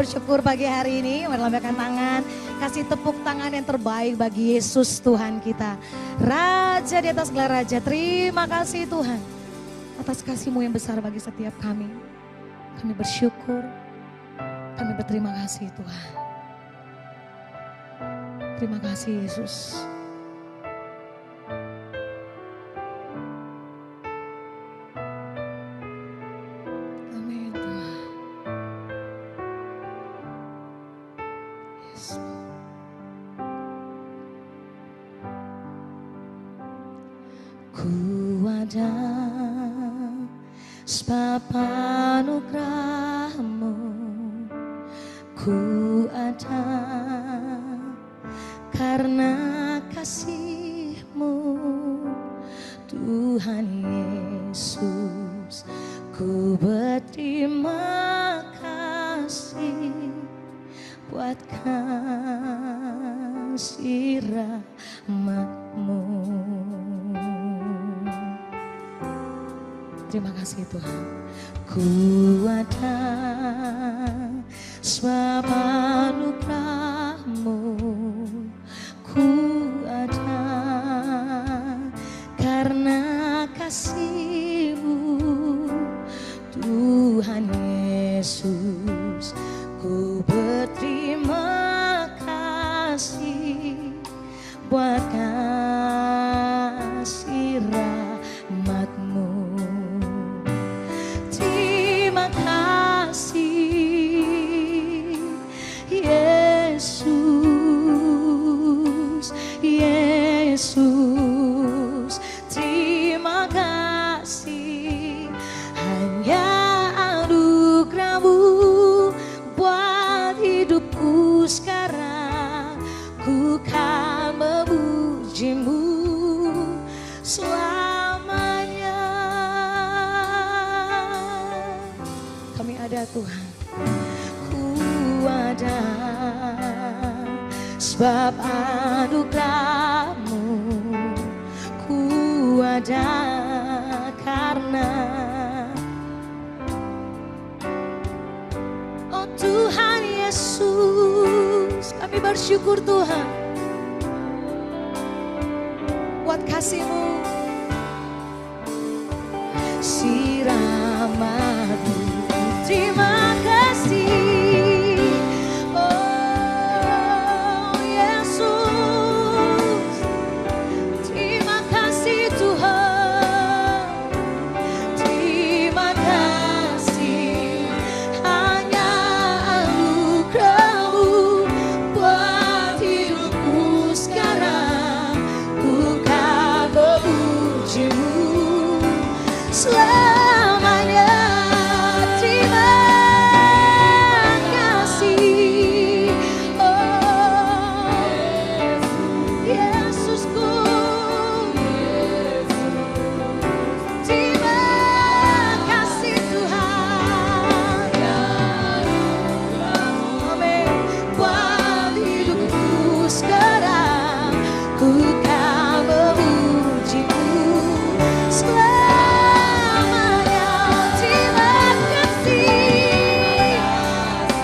bersyukur pagi hari ini, melambaikan tangan, kasih tepuk tangan yang terbaik bagi Yesus Tuhan kita. Raja di atas segala raja, terima kasih Tuhan atas kasih-Mu yang besar bagi setiap kami. Kami bersyukur, kami berterima kasih Tuhan. Terima kasih Yesus. Ku ada sebab anugerah-Mu, ku ada karena kasih-Mu, Tuhan Yesus. Ku berterima kasih buat kasih rahmat-Mu. Terima kasih Tuhan. Ku ada sebab anugerah-Mu, ku ada karena kasih-Mu, Tuhan Yesus. Ku berterima kasih buat kasih rahmat-Mu. Terima kasih Yesus, Yesus. Terima kasih, hanya anugerah-Mu buat hidupku sekarang. Ku kan memuji-Mu selamanya. Kami ada Tuhan, ku ada sebab anugerah-Mu, ku ada karena oh Tuhan Yesus. Kami bersyukur Tuhan buat kasih-Mu, siraman-Mu. Terima kasih, oh Yesus. Terima kasih Tuhan, terima kasih, hanya anugerah-Mu buat hidupku sekarang. Ku kan memuji-Mu selamanya. Terima kasih, oh Yesusku. Terima kasih Tuhan, amin, buat hidupku sekarang. Ku kan memuji-Mu selamanya. Terima kasih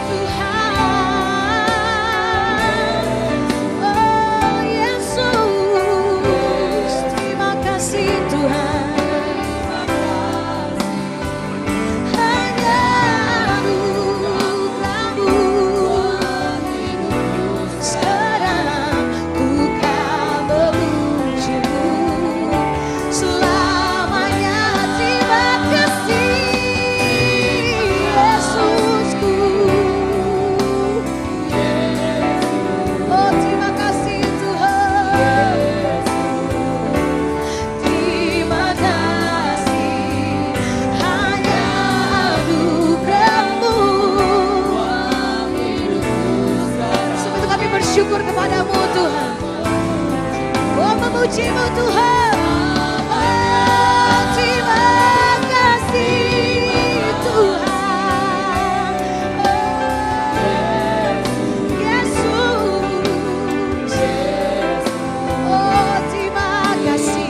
Tuhan, oh Yesus. Terima kasih Tuhan, hanya anugerah-Mu sekarang. Ku kan memuji-Mu selamanya. Terima kasih Yesusku, oh terima kasih Tuhan. Terima kasih, hanya anugerah-Mu. Sebab itu kami bersyukur kepada-Mu Tuhan, oh memuji-Mu Tuhan. Oh terima kasih Tuhan, oh Yesus. Oh terima kasih,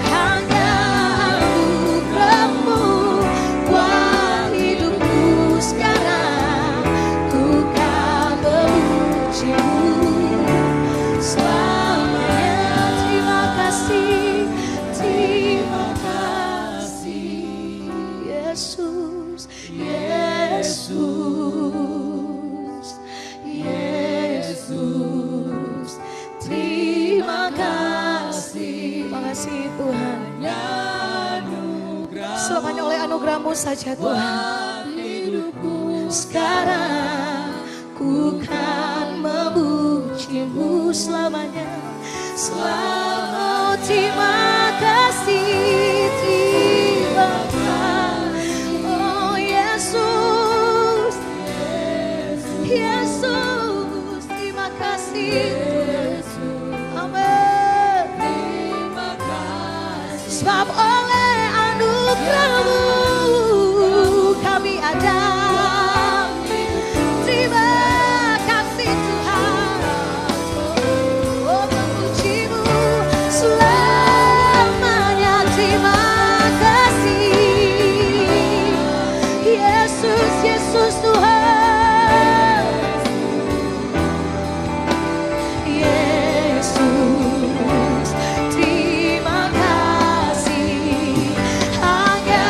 hanya anugerah-Mu buat hidupku sekarang. anugerah-Mu saja Tuhan. Sekarang ku kan memuji-Mu selamanya. Selalu terima kasih, terima kasih. Oh Yesus, Yesus, terima kasih. Amin. Sebab oleh anugerah-Mu kami ada. Terima kasih Tuhan. Oh memuji-Mu selamanya. Terima kasih Yesus, Yesus Tuhan. Yesus, terima kasih. Hanya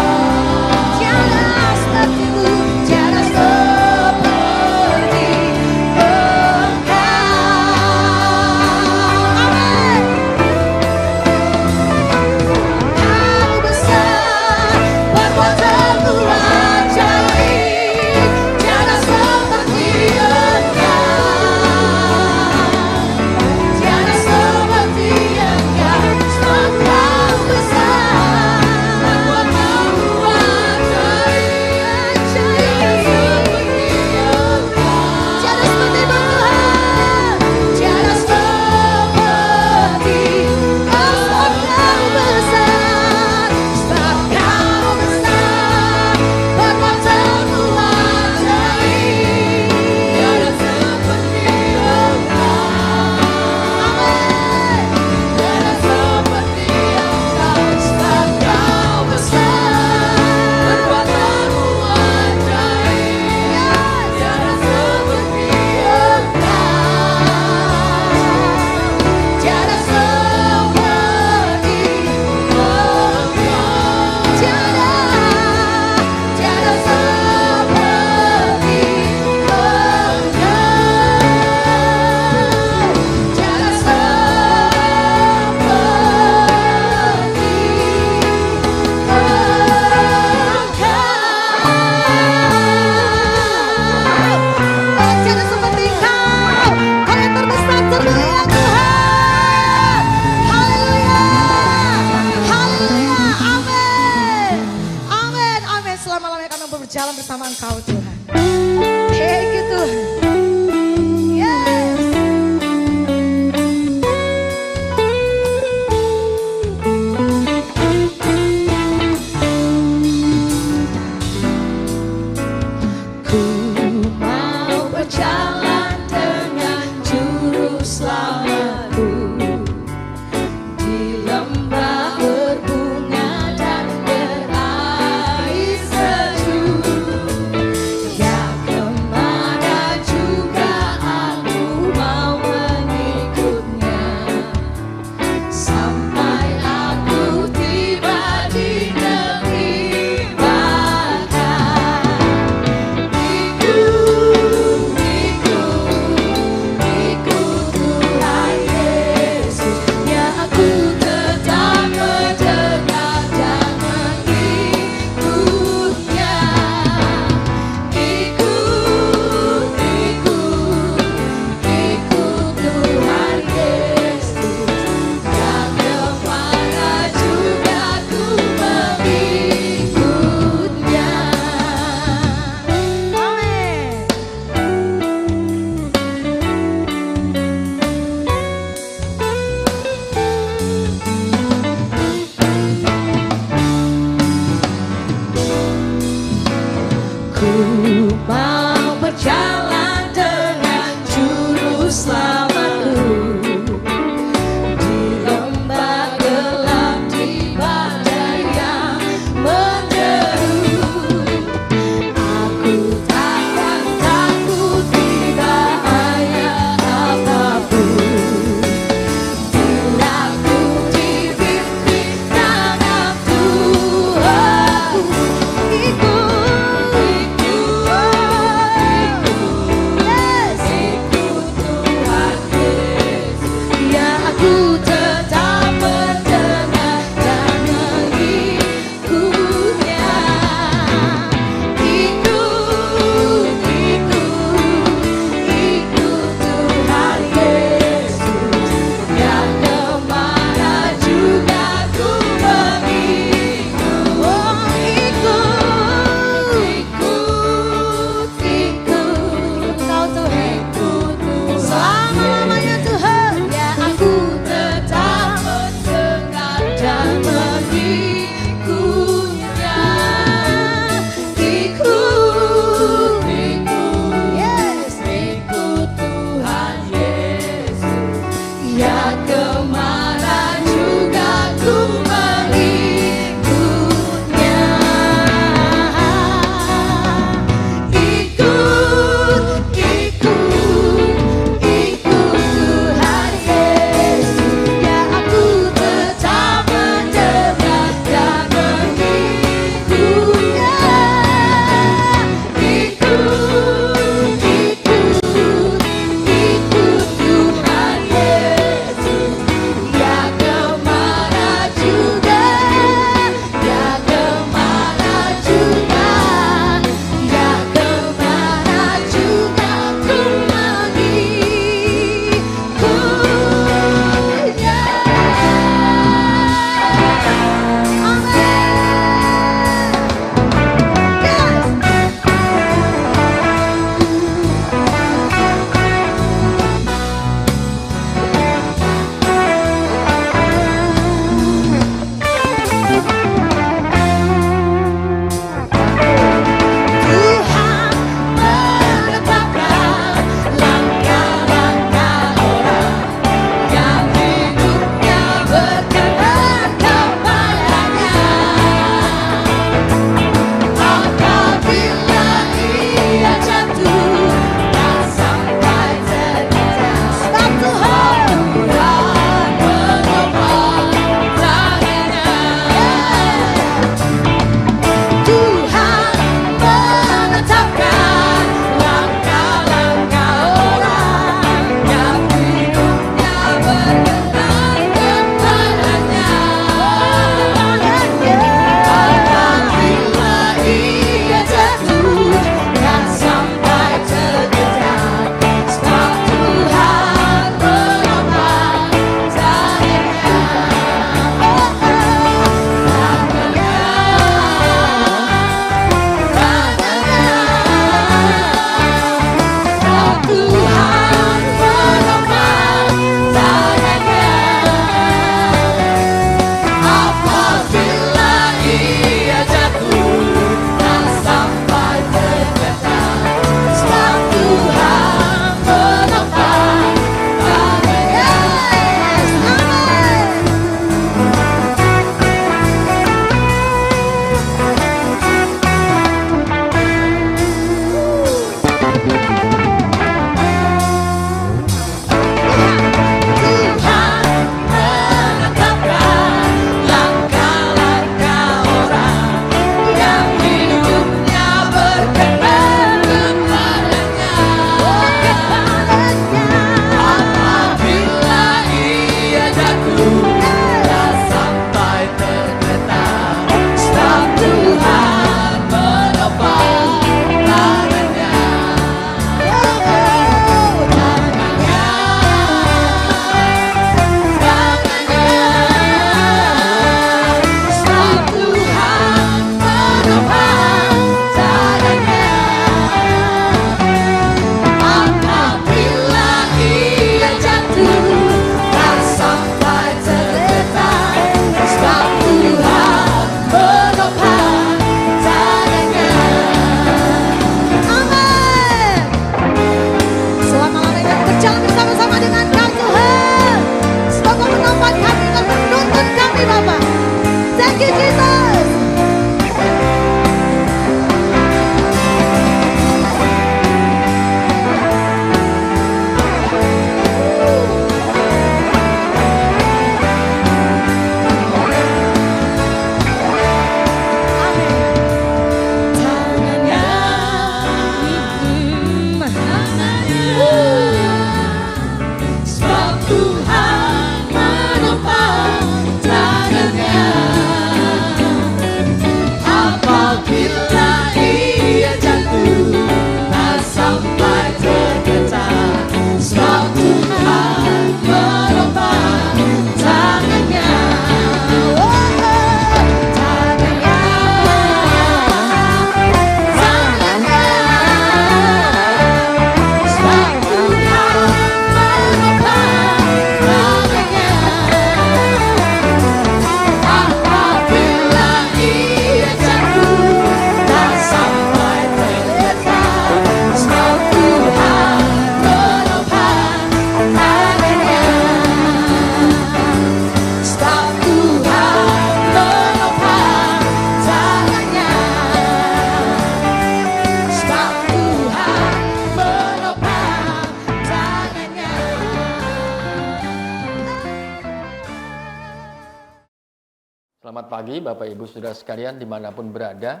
Selamat pagi Bapak Ibu Saudara sekalian dimanapun berada.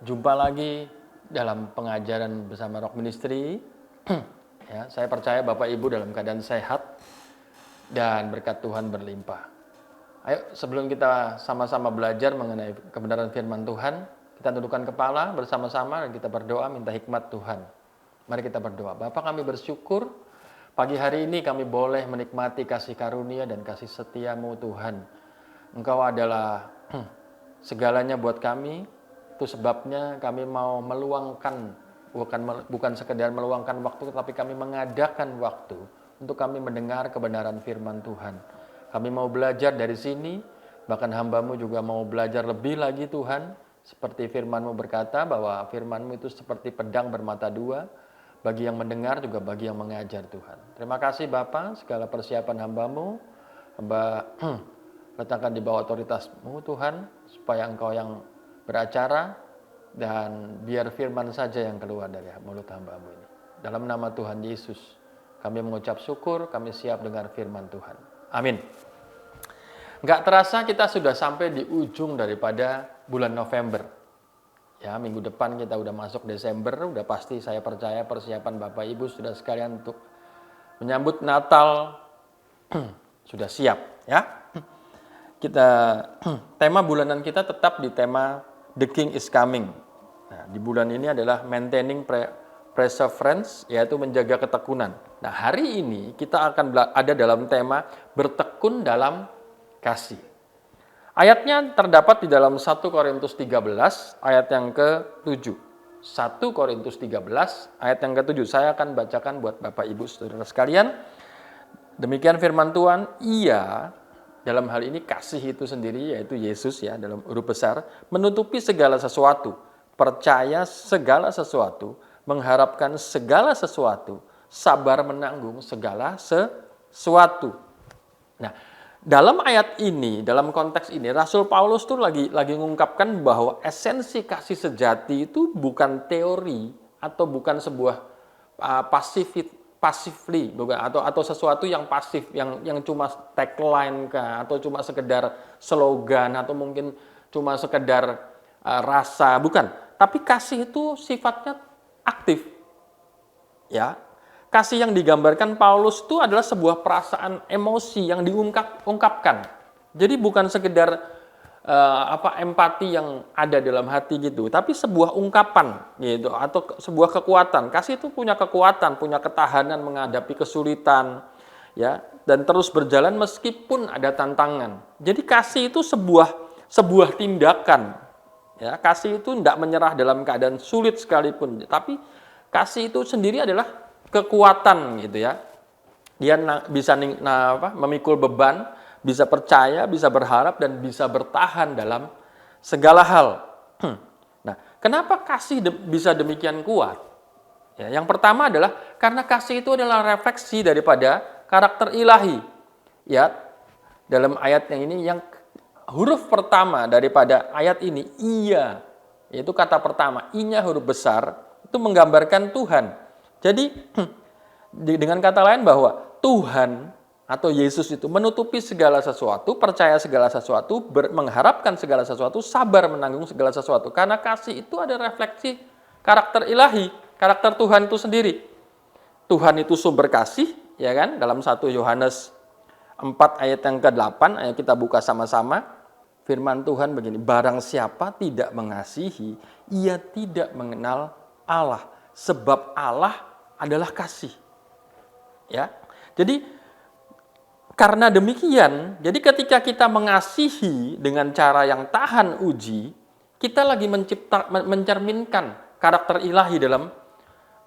Jumpa lagi dalam pengajaran bersama Rock Ministry. Ya, saya percaya Bapak Ibu dalam keadaan sehat dan berkat Tuhan berlimpah. Ayo sebelum kita sama-sama belajar mengenai kebenaran firman Tuhan, kita tundukkan kepala bersama-sama dan kita berdoa minta hikmat Tuhan. Mari kita berdoa. Bapa, kami bersyukur pagi hari ini kami boleh menikmati kasih karunia dan kasih setia-Mu Tuhan. Engkau adalah segalanya buat kami. Itu sebabnya kami mau meluangkan, bukan sekedar meluangkan waktu, tapi kami mengadakan waktu untuk kami mendengar kebenaran firman Tuhan. Kami mau belajar dari sini, bahkan hamba-Mu juga mau belajar lebih lagi Tuhan. Seperti firman-Mu berkata bahwa firman-Mu itu seperti pedang bermata dua, bagi yang mendengar juga bagi yang mengajar Tuhan. Terima kasih Bapa, segala persiapan hamba-Mu, hamba letakkan di bawah otoritas-Mu Tuhan, supaya Engkau yang beracara dan biar firman saja yang keluar dari mulut hamba-Mu ini. Dalam nama Tuhan Yesus, kami mengucap syukur, kami siap dengar firman Tuhan. Amin. Nggak terasa kita sudah sampai di ujung daripada bulan November. Ya, minggu depan kita udah masuk Desember, udah pasti saya percaya persiapan Bapak Ibu sudah sekalian untuk menyambut Natal sudah siap, ya. Tema bulanan kita tetap di tema The King is Coming. Nah, di bulan ini adalah maintaining perseverance, yaitu menjaga ketekunan. Nah, hari ini kita akan ada dalam tema bertekun dalam kasih. Ayatnya terdapat di dalam 1 Korintus 13 ayat yang ke-7. 1 Korintus 13 ayat yang ke-7. Saya akan bacakan buat Bapak Ibu Saudara sekalian. Demikian firman Tuhan, Ia dalam hal ini kasih itu sendiri, yaitu Yesus ya, dalam huruf besar, menutupi segala sesuatu, percaya segala sesuatu, mengharapkan segala sesuatu, sabar menanggung segala sesuatu. Nah, dalam ayat ini, dalam konteks ini, Rasul Paulus tuh lagi mengungkapkan bahwa esensi kasih sejati itu bukan teori atau bukan sebuah passively, bukan, atau sesuatu yang pasif, yang cuma tagline kah, atau cuma sekedar slogan, atau mungkin cuma sekedar rasa, bukan. Tapi kasih itu sifatnya aktif. Ya. Kasih yang digambarkan Paulus itu adalah sebuah perasaan emosi yang diungkapkan. Jadi bukan sekedar empati yang ada dalam hati gitu, tapi sebuah ungkapan gitu, atau sebuah kekuatan. Kasih itu punya kekuatan, punya ketahanan menghadapi kesulitan, ya, dan terus berjalan meskipun ada tantangan. Jadi kasih itu sebuah tindakan. Ya, kasih itu tidak menyerah dalam keadaan sulit sekalipun, tapi kasih itu sendiri adalah kekuatan gitu ya. Dia bisa memikul beban, bisa percaya, bisa berharap, dan bisa bertahan dalam segala hal. Nah, kenapa kasih bisa demikian kuat? Ya, yang pertama adalah karena kasih itu adalah refleksi daripada karakter ilahi. Ya, dalam ayat yang ini, yang huruf pertama daripada ayat ini, Ia, yaitu kata pertama, I-nya huruf besar, itu menggambarkan Tuhan. Jadi, dengan kata lain bahwa Tuhan atau Yesus itu menutupi segala sesuatu, percaya segala sesuatu, mengharapkan segala sesuatu, sabar menanggung segala sesuatu. Karena kasih itu ada refleksi karakter ilahi, karakter Tuhan itu sendiri. Tuhan itu sumber kasih, ya kan? Dalam 1 Yohanes 4 ayat yang ke-8, ayo kita buka sama-sama. Firman Tuhan begini, barang siapa tidak mengasihi, ia tidak mengenal Allah. Sebab Allah adalah kasih. Ya, jadi karena demikian, jadi ketika kita mengasihi dengan cara yang tahan uji, kita lagi mencerminkan karakter ilahi dalam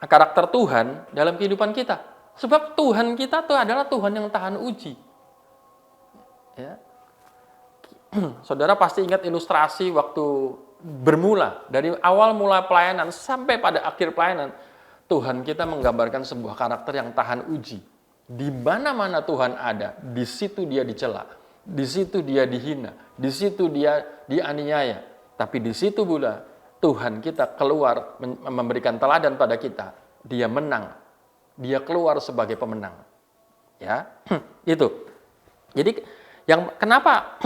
karakter Tuhan dalam kehidupan kita. Sebab Tuhan kita itu adalah Tuhan yang tahan uji. Ya. Saudara pasti ingat ilustrasi waktu bermula, dari awal mula pelayanan sampai pada akhir pelayanan, Tuhan kita menggambarkan sebuah karakter yang tahan uji. Di mana-mana Tuhan ada, di situ dia dicela, di situ dia dihina, di situ dia dianiaya. Tapi di situ pula Tuhan kita keluar memberikan teladan pada kita. Dia menang, dia keluar sebagai pemenang. Ya, itu. Jadi yang kenapa?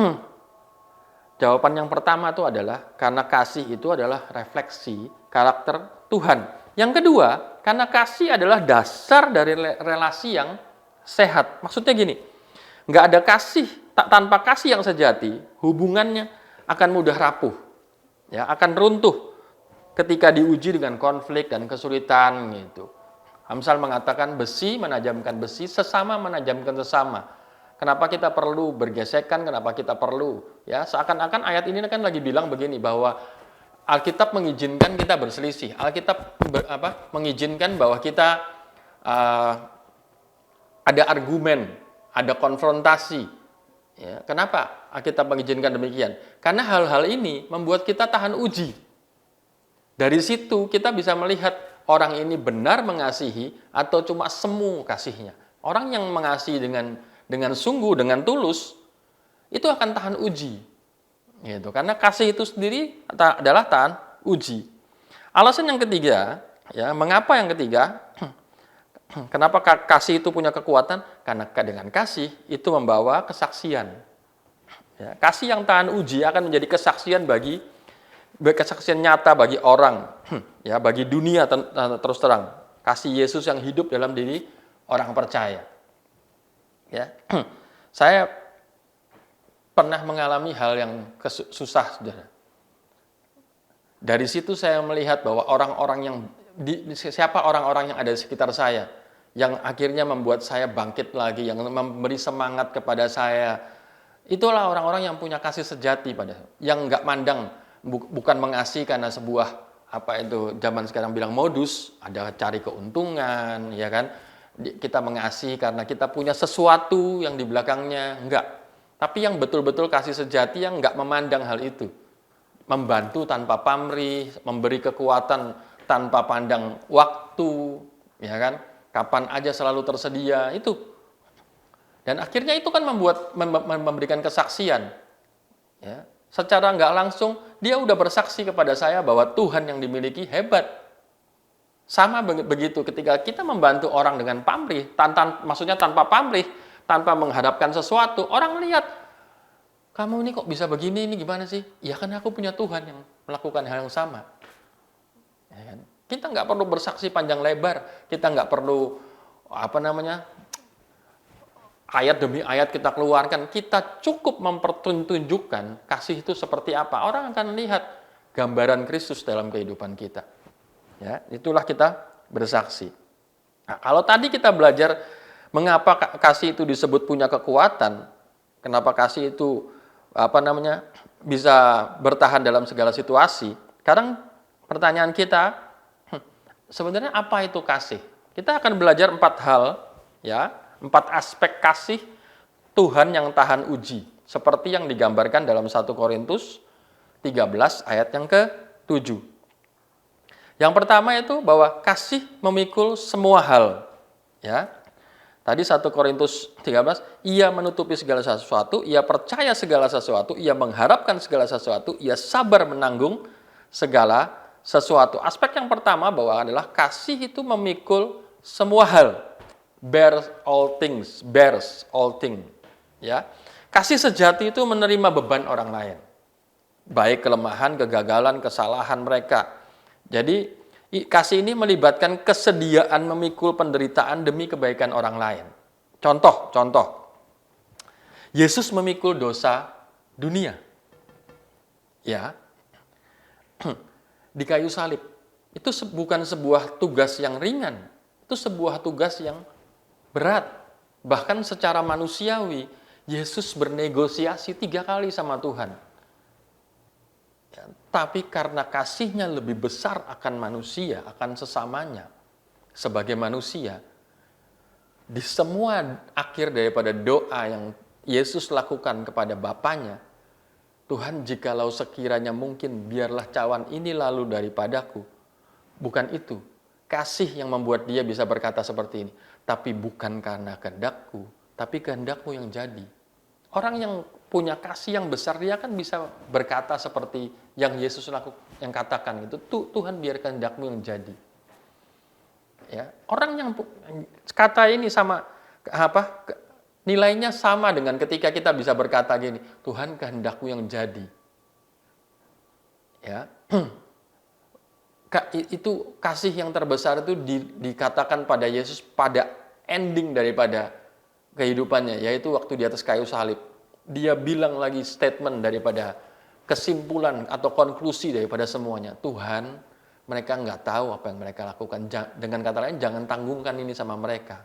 Jawaban yang pertama itu adalah karena kasih itu adalah refleksi karakter Tuhan. Yang kedua, karena kasih adalah dasar dari relasi yang sehat. Maksudnya gini, nggak ada kasih, tanpa kasih yang sejati, hubungannya akan mudah rapuh, ya, akan runtuh ketika diuji dengan konflik dan kesulitan gitu. Amsal mengatakan besi menajamkan besi, sesama menajamkan sesama. Kenapa kita perlu bergesekan? Kenapa kita perlu? Ya, seakan-akan ayat ini kan lagi bilang begini bahwa Alkitab mengizinkan kita berselisih. Alkitab mengizinkan bahwa kita ada argumen, ada konfrontasi. Ya, kenapa Alkitab mengizinkan demikian? Karena hal-hal ini membuat kita tahan uji. Dari situ kita bisa melihat orang ini benar mengasihi atau cuma semu kasihnya. Orang yang mengasihi dengan sungguh, dengan tulus, itu akan tahan uji. Gitu. Karena kasih itu sendiri adalah tahan uji. Alasan yang ketiga, ya, mengapa yang ketiga? Kenapa kasih itu punya kekuatan? Karena dengan kasih itu membawa kesaksian. Ya, kasih yang tahan uji akan menjadi kesaksian nyata bagi orang, ya, bagi dunia terus terang. Kasih Yesus yang hidup dalam diri orang percaya. Ya, saya pernah mengalami hal yang susah, saudara. Dari situ saya melihat bahwa siapa orang-orang yang ada di sekitar saya, yang akhirnya membuat saya bangkit lagi, yang memberi semangat kepada saya. Itulah orang-orang yang punya kasih sejati yang nggak mandang, bukan mengasihi karena sebuah zaman sekarang bilang modus, ada cari keuntungan, ya kan? Kita mengasihi karena kita punya sesuatu yang di belakangnya, enggak. Tapi yang betul-betul kasih sejati yang enggak memandang hal itu. Membantu tanpa pamrih, memberi kekuatan tanpa pandang waktu, ya kan? Kapan aja selalu tersedia, itu. Dan akhirnya itu kan memberikan kesaksian. Ya. Secara enggak langsung, dia udah bersaksi kepada saya bahwa Tuhan yang dimiliki hebat. Sama begitu ketika kita membantu orang dengan pamrih, maksudnya tanpa pamrih, tanpa mengharapkan sesuatu, orang lihat, kamu ini kok bisa begini, ini gimana sih? Ya kan aku punya Tuhan yang melakukan hal yang sama. Ya kan? Kita nggak perlu bersaksi panjang lebar, kita nggak perlu ayat demi ayat kita keluarkan, kita cukup mempertunjukkan kasih itu seperti apa. Orang akan lihat gambaran Kristus dalam kehidupan kita. Ya, itulah kita bersaksi. Nah, kalau tadi kita belajar mengapa kasih itu disebut punya kekuatan, kenapa kasih itu bisa bertahan dalam segala situasi. Sekarang pertanyaan kita, sebenarnya apa itu kasih? Kita akan belajar 4 hal, ya, 4 aspek kasih Tuhan yang tahan uji, seperti yang digambarkan dalam 1 Korintus 13 ayat yang ke-7. Yang pertama itu bahwa kasih memikul semua hal. Ya. Tadi 1 Korintus 13, ia menutupi segala sesuatu, ia percaya segala sesuatu, ia mengharapkan segala sesuatu, ia sabar menanggung segala sesuatu. Aspek yang pertama bahwa adalah kasih itu memikul semua hal. Bears all things. Ya. Kasih sejati itu menerima beban orang lain. Baik kelemahan, kegagalan, kesalahan mereka. Jadi kasih ini melibatkan kesediaan memikul penderitaan demi kebaikan orang lain. Contoh. Yesus memikul dosa dunia. Ya. Di kayu salib. Itu bukan sebuah tugas yang ringan. Itu sebuah tugas yang berat. Bahkan secara manusiawi, Yesus bernegosiasi 3 kali sama Tuhan. Ya, tapi karena kasihnya lebih besar akan manusia, akan sesamanya, sebagai manusia, di semua akhir daripada doa yang Yesus lakukan kepada Bapanya, Tuhan, jikalau sekiranya mungkin, biarlah cawan ini lalu daripadaku. Bukan itu. Kasih yang membuat dia bisa berkata seperti ini. Tapi bukan karena kehendakku, tapi kehendakmu yang jadi. Orang yang punya kasih yang besar, dia kan bisa berkata seperti yang Yesus yang katakan itu, Tuhan biar kehendakmu yang jadi. Ya, orang yang kata ini sama nilainya sama dengan ketika kita bisa berkata gini, Tuhan kehendakmu yang jadi. Ya. Itu kasih yang terbesar itu dikatakan pada Yesus pada ending daripada kehidupannya, yaitu waktu di atas kayu salib. Dia bilang lagi statement daripada kesimpulan atau konklusi daripada semuanya. Tuhan, mereka nggak tahu apa yang mereka lakukan. Dengan kata lain, jangan tanggungkan ini sama mereka.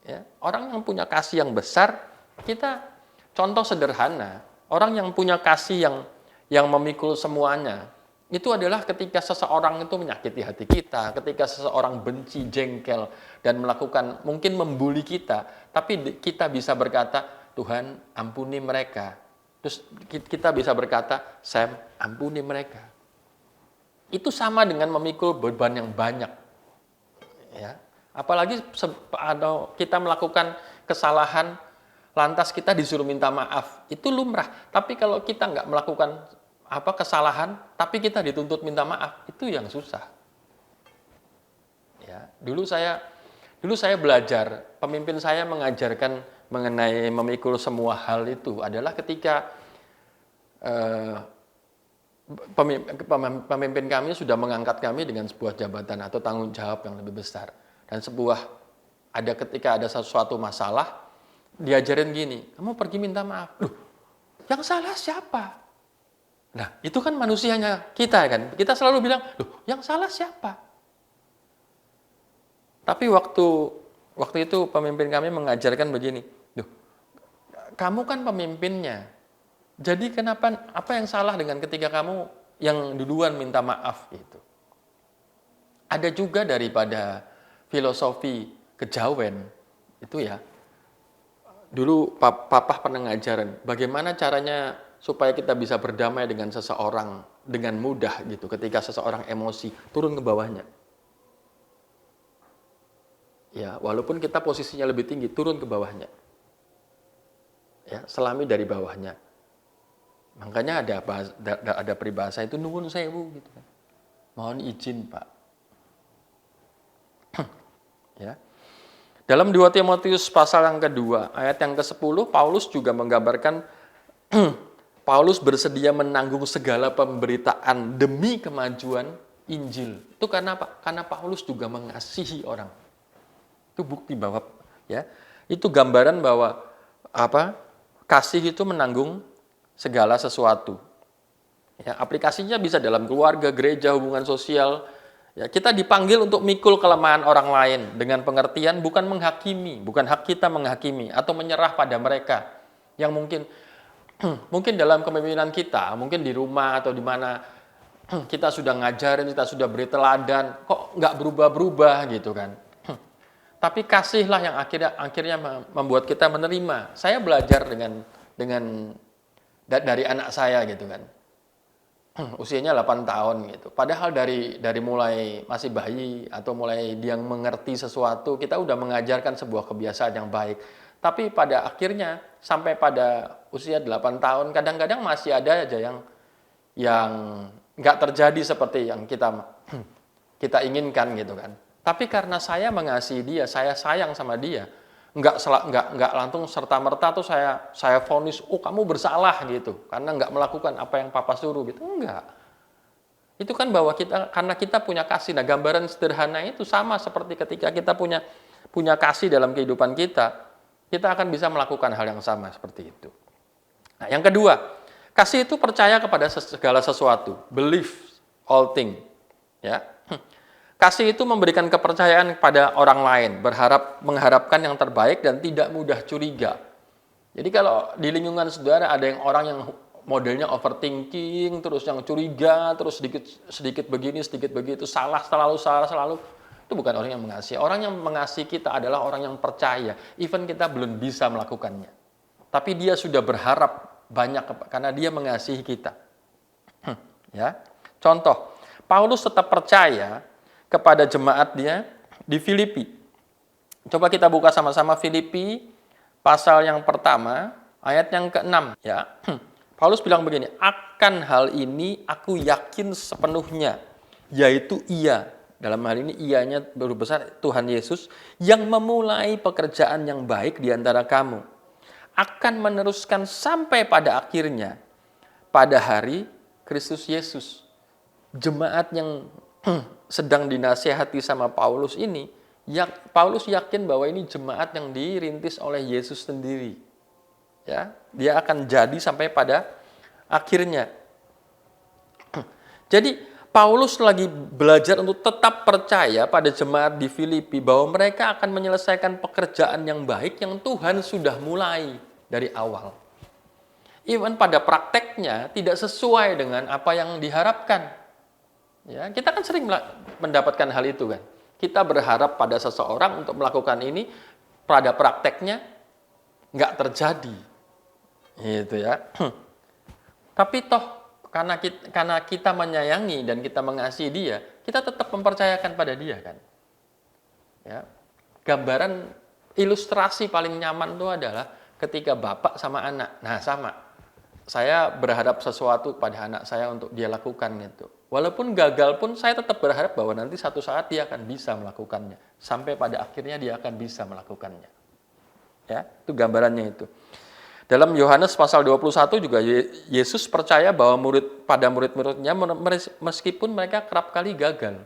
Ya, orang yang punya kasih yang besar, kita contoh sederhana, orang yang punya kasih yang memikul semuanya, itu adalah ketika seseorang itu menyakiti hati kita, ketika seseorang benci, jengkel, dan melakukan, mungkin membuli kita, tapi kita bisa berkata, Tuhan ampuni mereka. Terus kita bisa berkata, Sam, ampuni mereka. Itu sama dengan memikul beban yang banyak. Ya. Apalagi kita melakukan kesalahan, lantas kita disuruh minta maaf, itu lumrah. Tapi kalau kita nggak melakukan kesalahan, tapi kita dituntut minta maaf, itu yang susah. Ya, dulu saya belajar, pemimpin saya mengajarkan mengenai memikul semua hal itu adalah ketika pemimpin kami sudah mengangkat kami dengan sebuah jabatan atau tanggung jawab yang lebih besar. Dan ketika ada sesuatu masalah, diajarin gini, kamu pergi minta maaf. Loh, yang salah siapa? Nah, itu kan manusianya kita kan. Kita selalu bilang, loh, yang salah siapa? Tapi waktu itu pemimpin kami mengajarkan begini, loh, kamu kan pemimpinnya. Jadi apa yang salah dengan ketika kamu yang duluan minta maaf gitu? Ada juga daripada filosofi kejawen itu ya. Dulu papa pernah ngajarin bagaimana caranya supaya kita bisa berdamai dengan seseorang dengan mudah gitu. Ketika seseorang emosi, turun ke bawahnya. Ya, walaupun kita posisinya lebih tinggi, turun ke bawahnya. Ya, selami dari bawahnya. Makanya ada peribahasa itu nuwun sewu gitu. Mohon izin, Pak. Ya. Dalam 2 Timotius pasal yang kedua, ayat yang ke-10, Paulus juga menggambarkan Paulus bersedia menanggung segala pemberitaan demi kemajuan Injil. Itu karena apa? Karena Paulus juga mengasihi orang. Itu bukti bahwa ya, itu gambaran bahwa kasih itu menanggung segala sesuatu. Ya, aplikasinya bisa dalam keluarga, gereja, hubungan sosial. Ya, kita dipanggil untuk mikul kelemahan orang lain dengan pengertian bukan menghakimi, bukan hak kita menghakimi atau menyerah pada mereka yang mungkin dalam kepemimpinan kita, mungkin di rumah atau di mana kita sudah ngajarin, kita sudah beri teladan, kok nggak berubah-berubah gitu kan. Tapi kasihlah yang akhirnya membuat kita menerima. Saya belajar dari anak saya gitu kan. Usianya 8 tahun gitu. Padahal dari mulai masih bayi atau mulai dia mengerti sesuatu, kita udah mengajarkan sebuah kebiasaan yang baik. Tapi pada akhirnya sampai pada usia 8 tahun kadang-kadang masih ada aja yang nggak terjadi seperti yang kita inginkan gitu kan. Tapi karena saya mengasihi dia, saya sayang sama dia, nggak langsung serta-merta tuh saya vonis, oh kamu bersalah gitu, karena nggak melakukan apa yang papa suruh gitu, enggak. Itu kan bahwa karena kita punya kasih. Nah, gambaran sederhana itu sama seperti ketika kita punya kasih dalam kehidupan kita akan bisa melakukan hal yang sama seperti itu. Nah, yang kedua, kasih itu percaya kepada segala sesuatu, believe all thing. Ya. Kasih itu memberikan kepercayaan kepada orang lain, mengharapkan yang terbaik dan tidak mudah curiga. Jadi kalau di lingkungan saudara ada orang yang modelnya overthinking, terus yang curiga, terus sedikit begini, sedikit begitu, selalu, itu bukan orang yang mengasihi. Orang yang mengasihi kita adalah orang yang percaya, even kita belum bisa melakukannya. Tapi dia sudah berharap banyak karena dia mengasihi kita. Ya. Contoh, Paulus tetap percaya kepada jemaatnya di Filipi. Coba kita buka sama-sama Filipi pasal yang pertama, ayat yang ke-6 ya. Paulus bilang begini, akan hal ini aku yakin sepenuhnya, yaitu ia, dalam hal ini ianya berbesar Tuhan Yesus, yang memulai pekerjaan yang baik di antara kamu, akan meneruskan sampai pada akhirnya pada hari Kristus Yesus. Jemaat yang sedang dinasihati sama Paulus ini, Paulus yakin bahwa ini jemaat yang dirintis oleh Yesus sendiri. Ya, dia akan jadi sampai pada akhirnya. Jadi Paulus lagi belajar untuk tetap percaya pada jemaat di Filipi bahwa mereka akan menyelesaikan pekerjaan yang baik yang Tuhan sudah mulai dari awal. Even pada prakteknya tidak sesuai dengan apa yang diharapkan. Ya, kita kan sering mendapatkan hal itu kan. Kita berharap pada seseorang untuk melakukan ini, pada prakteknya nggak terjadi. Gitu ya. Tapi toh karena kita menyayangi dan kita mengasihi dia, kita tetap mempercayakan pada dia kan. Ya. Gambaran ilustrasi paling nyaman itu adalah ketika bapak sama anak. Nah, sama. Saya berharap sesuatu pada anak saya untuk dia lakukan gitu. Walaupun gagal pun saya tetap berharap bahwa nanti satu saat dia akan bisa melakukannya. Sampai pada akhirnya dia akan bisa melakukannya. Ya, itu gambarannya itu. Dalam Yohanes pasal 21 juga Yesus percaya bahwa pada murid-muridnya meskipun mereka kerap kali gagal.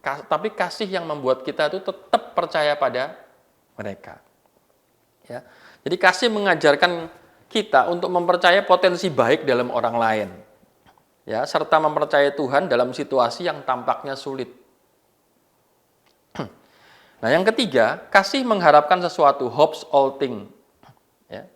Tapi kasih yang membuat kita itu tetap percaya pada mereka. Ya. Jadi kasih mengajarkan kita untuk mempercayai potensi baik dalam orang lain. Ya, serta mempercayai Tuhan dalam situasi yang tampaknya sulit. Nah, yang ketiga, kasih mengharapkan sesuatu, hopes all thing. Ya.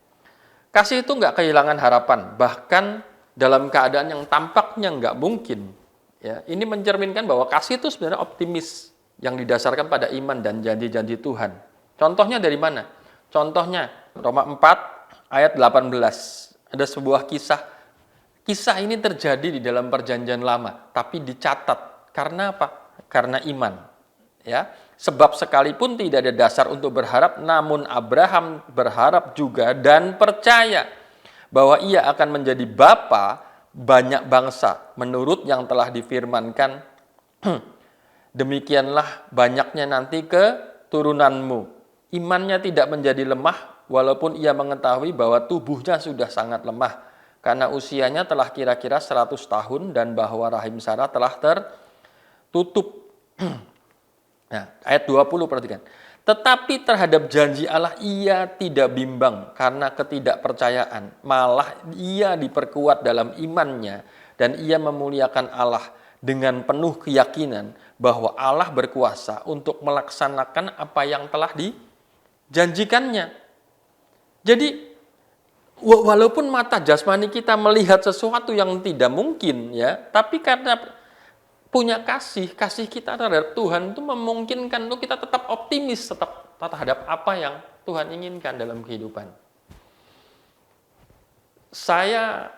Kasih itu nggak kehilangan harapan, bahkan dalam keadaan yang tampaknya nggak mungkin. Ya, ini mencerminkan bahwa kasih itu sebenarnya optimis yang didasarkan pada iman dan janji-janji Tuhan. Contohnya dari mana? Contohnya Roma 4 ayat 18. Ada sebuah kisah. Kisah ini terjadi di dalam perjanjian lama, tapi dicatat. Karena apa? Karena iman. Ya, sebab sekalipun tidak ada dasar untuk berharap, namun Abraham berharap juga dan percaya bahwa ia akan menjadi bapa banyak bangsa menurut yang telah difirmankan. Demikianlah banyaknya nanti keturunanmu. Imannya tidak menjadi lemah walaupun ia mengetahui bahwa tubuhnya sudah sangat lemah karena usianya telah kira-kira 100 tahun dan bahwa rahim Sarah telah tertutup. Nah, ayat 20 perhatikan. Tetapi terhadap janji Allah ia tidak bimbang karena ketidakpercayaan. Malah ia diperkuat dalam imannya dan ia memuliakan Allah dengan penuh keyakinan bahwa Allah berkuasa untuk melaksanakan apa yang telah dijanjikannya. Jadi walaupun mata jasmani kita melihat sesuatu yang tidak mungkin ya, tapi karena punya kasih kita terhadap Tuhan itu memungkinkan untuk kita tetap optimis tetap terhadap apa yang Tuhan inginkan dalam kehidupan. Saya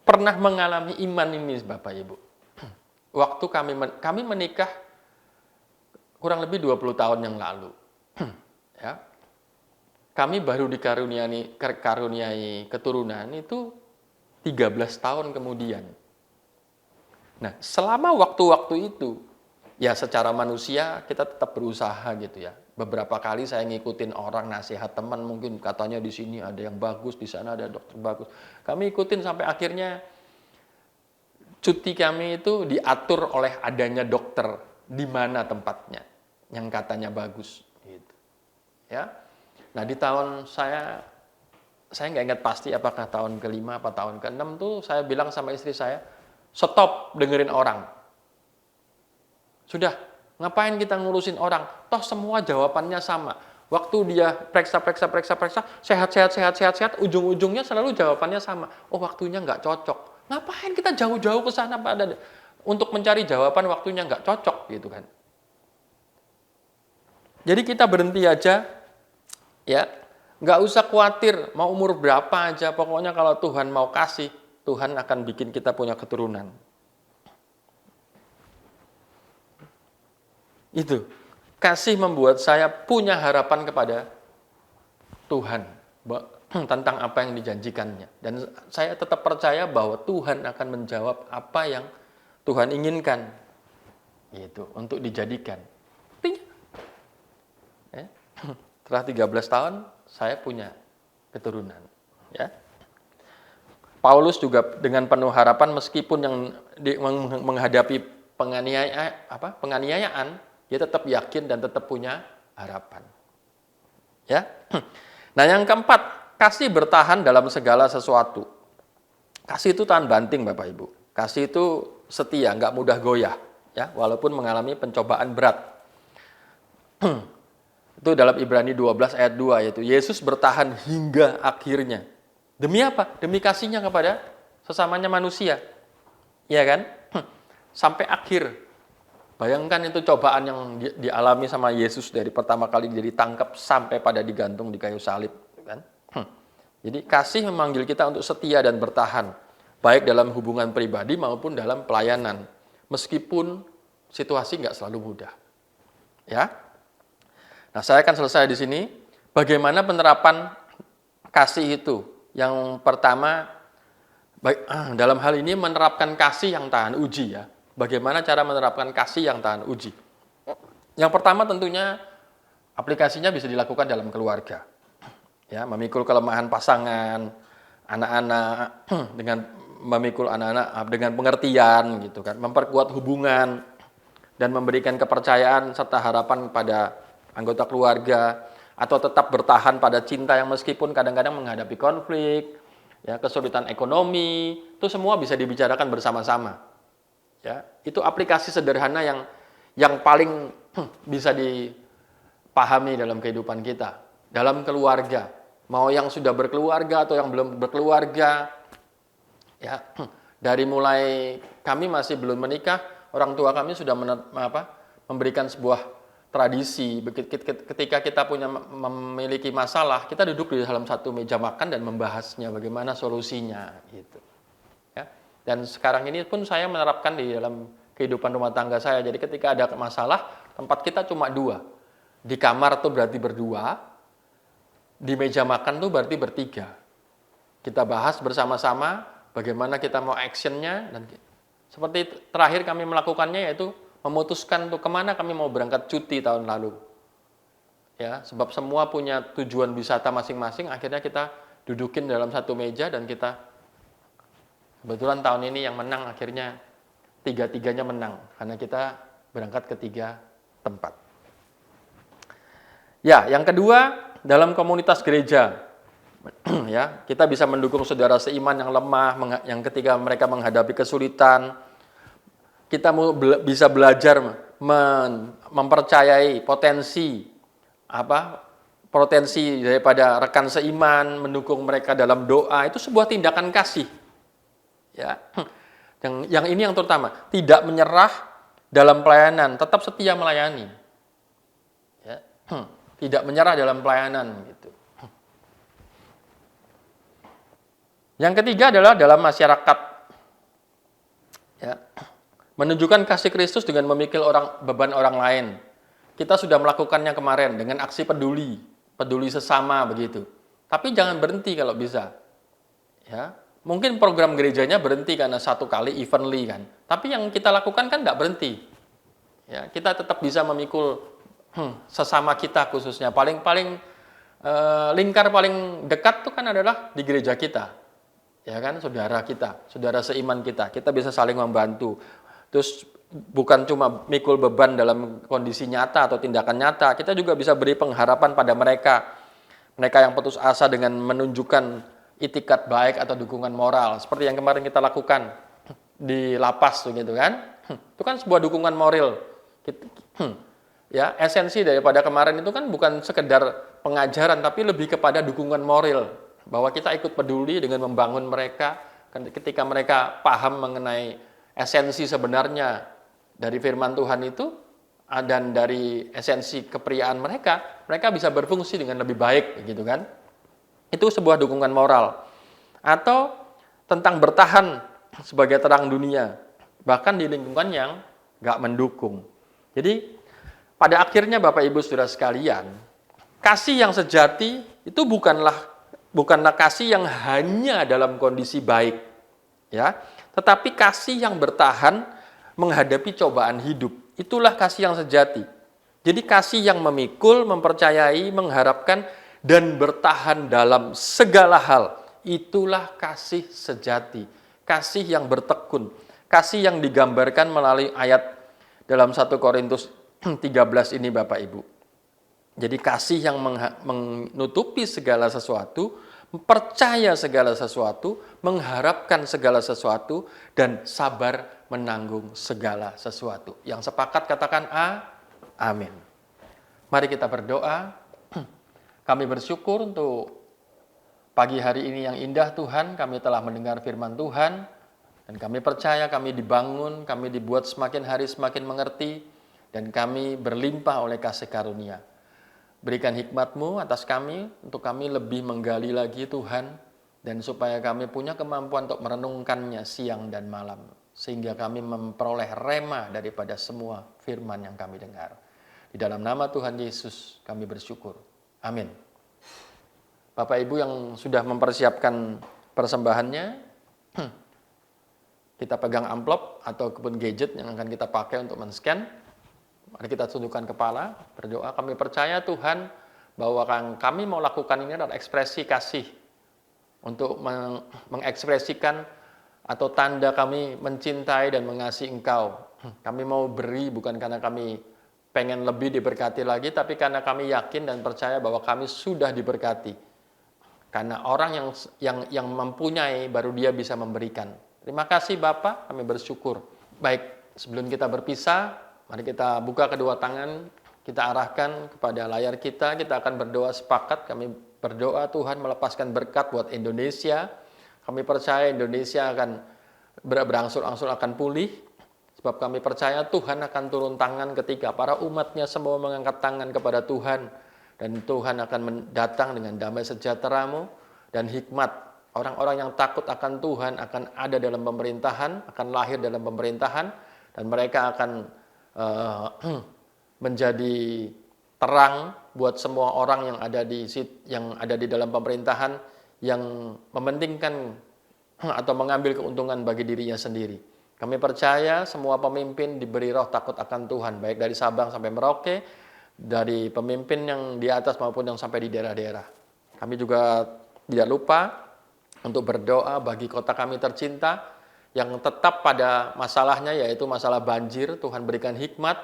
pernah mengalami iman ini Bapak Ibu. Waktu kami menikah kurang lebih 20 tahun yang lalu. Ya. Kami baru dikaruniai keturunan itu 13 tahun kemudian. Nah, selama waktu-waktu itu, ya secara manusia kita tetap berusaha gitu ya. Beberapa kali saya ngikutin orang nasihat teman, mungkin katanya di sini ada yang bagus, di sana ada dokter bagus. Kami ikutin sampai akhirnya cuti kami itu diatur oleh adanya dokter di mana tempatnya yang katanya bagus gitu. Ya. Nah, di tahun saya nggak ingat pasti apakah tahun ke-5 apa tahun ke-6 tuh saya bilang sama istri saya, stop dengerin orang. Sudah, ngapain kita ngurusin orang? Toh semua jawabannya sama. Waktu dia periksa, sehat, ujung-ujungnya selalu jawabannya sama. Oh, waktunya nggak cocok. Ngapain kita jauh-jauh ke sana untuk mencari jawaban waktunya nggak cocok gitu kan. Jadi kita berhenti aja, ya, nggak usah khawatir mau umur berapa aja. Pokoknya kalau Tuhan mau kasih, Tuhan akan bikin kita punya keturunan. Itu. Kasih membuat saya punya harapan kepada Tuhan tentang apa yang dijanjikannya. Dan saya tetap percaya bahwa Tuhan akan menjawab apa yang Tuhan inginkan. Gitu, untuk dijadikan. Ya. Setelah 13 tahun, saya punya keturunan. Ya. Paulus juga dengan penuh harapan meskipun yang menghadapi penganiayaan, dia tetap yakin dan tetap punya harapan. Ya. Nah, yang keempat, kasih bertahan dalam segala sesuatu. Kasih itu tahan banting, Bapak Ibu. Kasih itu setia, nggak mudah goyah, ya, walaupun mengalami pencobaan berat. Itu dalam Ibrani 12 ayat 2, yaitu Yesus bertahan hingga akhirnya. Demi apa? Demi kasihnya kepada sesamanya manusia. Iya kan? Sampai akhir. Bayangkan itu cobaan yang dialami sama Yesus dari pertama kali dia ditangkap sampai pada digantung di kayu salib. Kan? Jadi kasih memanggil kita untuk setia dan bertahan. Baik dalam hubungan pribadi maupun dalam pelayanan. Meskipun situasi nggak selalu mudah. Ya. Nah, saya akan selesai di sini. Bagaimana penerapan kasih itu? Yang pertama, dalam hal ini menerapkan kasih yang tahan uji, ya. Bagaimana cara menerapkan kasih yang tahan uji? Yang pertama tentunya aplikasinya bisa dilakukan dalam keluarga. Ya, memikul kelemahan pasangan, anak-anak dengan memikul anak-anak dengan pengertian gitu kan, memperkuat hubungan dan memberikan kepercayaan serta harapan pada anggota keluarga, atau tetap bertahan pada cinta yang meskipun kadang-kadang menghadapi konflik, ya, kesulitan ekonomi, itu semua bisa dibicarakan bersama-sama. Ya, itu aplikasi sederhana yang paling bisa dipahami dalam kehidupan kita, dalam keluarga. Mau yang sudah berkeluarga atau yang belum berkeluarga, ya, dari mulai kami masih belum menikah, orang tua kami sudah memberikan sebuah tradisi. Ketika kita memiliki masalah, kita duduk di dalam satu meja makan dan membahasnya, bagaimana solusinya, gitu. Ya. Dan sekarang ini pun saya menerapkan di dalam kehidupan rumah tangga saya. Jadi ketika ada masalah, tempat kita cuma dua. Di kamar tuh berarti berdua, di meja makan tuh berarti bertiga. Kita bahas bersama-sama bagaimana kita mau actionnya, dan seperti terakhir kami melakukannya yaitu memutuskan untuk kemana kami mau berangkat cuti tahun lalu. Ya, sebab semua punya tujuan wisata masing-masing, akhirnya kita dudukin dalam satu meja dan kita, kebetulan tahun ini yang menang akhirnya tiga-tiganya menang, karena kita berangkat ke 3 tempat. Ya, yang kedua, dalam komunitas gereja, ya, kita bisa mendukung saudara seiman yang lemah, yang ketika mereka menghadapi kesulitan. Kita bisa belajar mempercayai potensi daripada rekan seiman, mendukung mereka dalam doa, itu sebuah tindakan kasih. Ya. Yang ini yang terutama, tidak menyerah dalam pelayanan, tetap setia melayani. Ya. Tidak menyerah dalam pelayanan, gitu. Yang ketiga adalah dalam masyarakat. Ya. Menunjukkan kasih Kristus dengan memikul beban orang lain. Kita sudah melakukannya kemarin dengan aksi peduli sesama begitu. Tapi jangan berhenti kalau bisa. Ya, mungkin program gerejanya berhenti karena satu kali evently kan. Tapi yang kita lakukan kan tidak berhenti. Ya, kita tetap bisa memikul sesama kita khususnya. Lingkar paling dekat itu kan adalah di gereja kita. Ya kan, saudara kita, saudara seiman kita. Kita bisa saling membantu. Terus bukan cuma mikul beban dalam kondisi nyata atau tindakan nyata, kita juga bisa beri pengharapan pada mereka yang putus asa dengan menunjukkan itikat baik atau dukungan moral, seperti yang kemarin kita lakukan di lapas, begitu kan? Itu kan sebuah dukungan moral. Ya, esensi daripada kemarin itu kan bukan sekedar pengajaran, tapi lebih kepada dukungan moral, bahwa kita ikut peduli dengan membangun mereka ketika mereka paham mengenai esensi sebenarnya dari firman Tuhan itu, dan dari esensi kepriaan mereka bisa berfungsi dengan lebih baik, gitu kan? Itu sebuah dukungan moral. Atau tentang bertahan sebagai terang dunia, bahkan di lingkungan yang nggak mendukung. Jadi pada akhirnya Bapak Ibu Saudara sekalian, kasih yang sejati itu bukanlah kasih yang hanya dalam kondisi baik, ya. Tetapi kasih yang bertahan menghadapi cobaan hidup. Itulah kasih yang sejati. Jadi kasih yang memikul, mempercayai, mengharapkan, dan bertahan dalam segala hal. Itulah kasih sejati, kasih yang bertekun, kasih yang digambarkan melalui ayat dalam 1 Korintus 13 ini Bapak Ibu. Jadi kasih yang menutupi segala sesuatu, percaya segala sesuatu, mengharapkan segala sesuatu, dan sabar menanggung segala sesuatu. Yang sepakat katakan amin. Mari kita berdoa. Kami bersyukur untuk pagi hari ini yang indah Tuhan, kami telah mendengar firman Tuhan, dan kami percaya kami dibangun, kami dibuat semakin hari semakin mengerti, dan kami berlimpah oleh kasih karunia. Berikan hikmat-Mu atas kami, untuk kami lebih menggali lagi Tuhan, dan supaya kami punya kemampuan untuk merenungkannya siang dan malam, sehingga kami memperoleh rema daripada semua firman yang kami dengar. Di dalam nama Tuhan Yesus kami bersyukur. Amin. Bapak Ibu yang sudah mempersiapkan persembahannya, kita pegang amplop ataupun gadget yang akan kita pakai untuk men-scan. Mari kita tundukkan kepala, berdoa. Kami percaya Tuhan bahwa kami mau lakukan ini adalah ekspresi kasih untuk mengekspresikan atau tanda kami mencintai dan mengasihi Engkau. Kami mau beri bukan karena kami pengen lebih diberkati lagi, tapi karena kami yakin dan percaya bahwa kami sudah diberkati. Karena orang yang mempunyai baru dia bisa memberikan. Terima kasih Bapak, kami bersyukur. Baik, sebelum kita berpisah, mari kita buka kedua tangan, kita arahkan kepada layar kita akan berdoa sepakat. Kami berdoa Tuhan melepaskan berkat buat Indonesia. Kami percaya Indonesia akan berangsur-angsur akan pulih. Sebab kami percaya Tuhan akan turun tangan ketika para umatnya semua mengangkat tangan kepada Tuhan. Dan Tuhan akan datang dengan damai sejahtera-Mu dan hikmat. Orang-orang yang takut akan Tuhan akan ada dalam pemerintahan, akan lahir dalam pemerintahan, dan mereka akan menjadi terang buat semua orang yang ada di dalam pemerintahan yang mementingkan atau mengambil keuntungan bagi dirinya sendiri. Kami percaya semua pemimpin diberi roh takut akan Tuhan, baik dari Sabang sampai Merauke, dari pemimpin yang di atas maupun yang sampai di daerah-daerah. Kami juga tidak lupa untuk berdoa bagi kota kami tercinta yang tetap pada masalahnya, yaitu masalah banjir. Tuhan berikan hikmat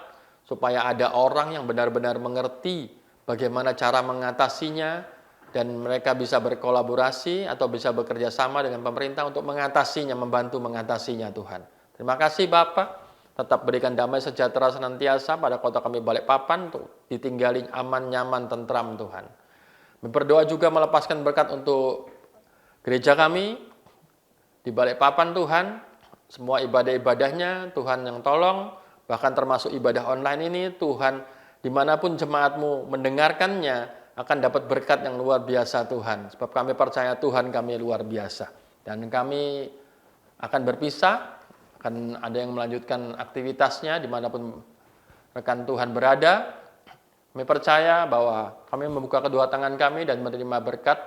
supaya ada orang yang benar-benar mengerti bagaimana cara mengatasinya, dan mereka bisa berkolaborasi atau bisa bekerja sama dengan pemerintah untuk mengatasinya, membantu mengatasinya Tuhan. Terima kasih Bapak. Tetap berikan damai sejahtera senantiasa pada kota kami Balikpapan untuk ditinggalin aman, nyaman, tentram Tuhan. Berdoa juga melepaskan berkat untuk gereja kami di Balikpapan Tuhan. Semua ibadah-ibadahnya Tuhan yang tolong, bahkan termasuk ibadah online ini Tuhan, dimanapun jemaat-Mu mendengarkannya akan dapat berkat yang luar biasa Tuhan. Sebab kami percaya Tuhan kami luar biasa. Dan kami akan berpisah. Akan ada yang melanjutkan aktivitasnya dimanapun rekan Tuhan berada. Kami percaya bahwa kami membuka kedua tangan kami dan menerima berkat,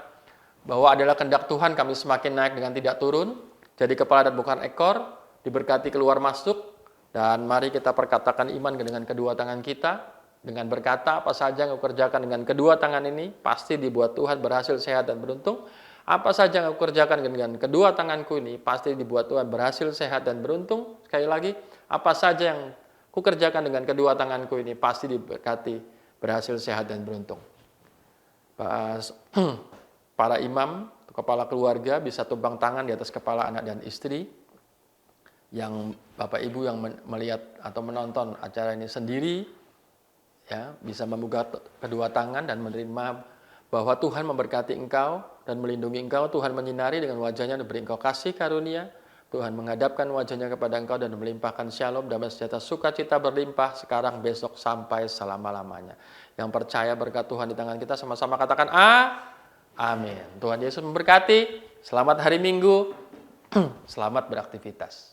bahwa adalah kehendak Tuhan kami semakin naik dengan tidak turun, jadi kepala dan bukan ekor, diberkati keluar masuk. Dan mari kita perkatakan iman dengan kedua tangan kita, dengan berkata apa saja yang kau kerjakan dengan kedua tangan ini, pasti dibuat Tuhan berhasil, sehat, dan beruntung. Apa saja yang aku kerjakan dengan kedua tanganku ini, pasti dibuat Tuhan berhasil, sehat, dan beruntung. Sekali lagi, apa saja yang ku kerjakan dengan kedua tanganku ini, pasti diberkati, berhasil, sehat, dan beruntung. Para imam, kepala keluarga bisa tumpang tangan di atas kepala anak dan istri. Yang Bapak Ibu yang melihat atau menonton acara ini sendiri, ya, bisa membuka kedua tangan dan menerima bahwa Tuhan memberkati engkau dan melindungi engkau. Tuhan menyinari dengan wajahnya dan beri engkau kasih karunia. Tuhan menghadapkan wajahnya kepada engkau dan melimpahkan shalom, damai sejahtera, sukacita berlimpah sekarang, besok, sampai selama-lamanya. Yang percaya berkat Tuhan di tangan kita sama-sama katakan amin. Tuhan Yesus memberkati. Selamat hari Minggu. Selamat beraktivitas.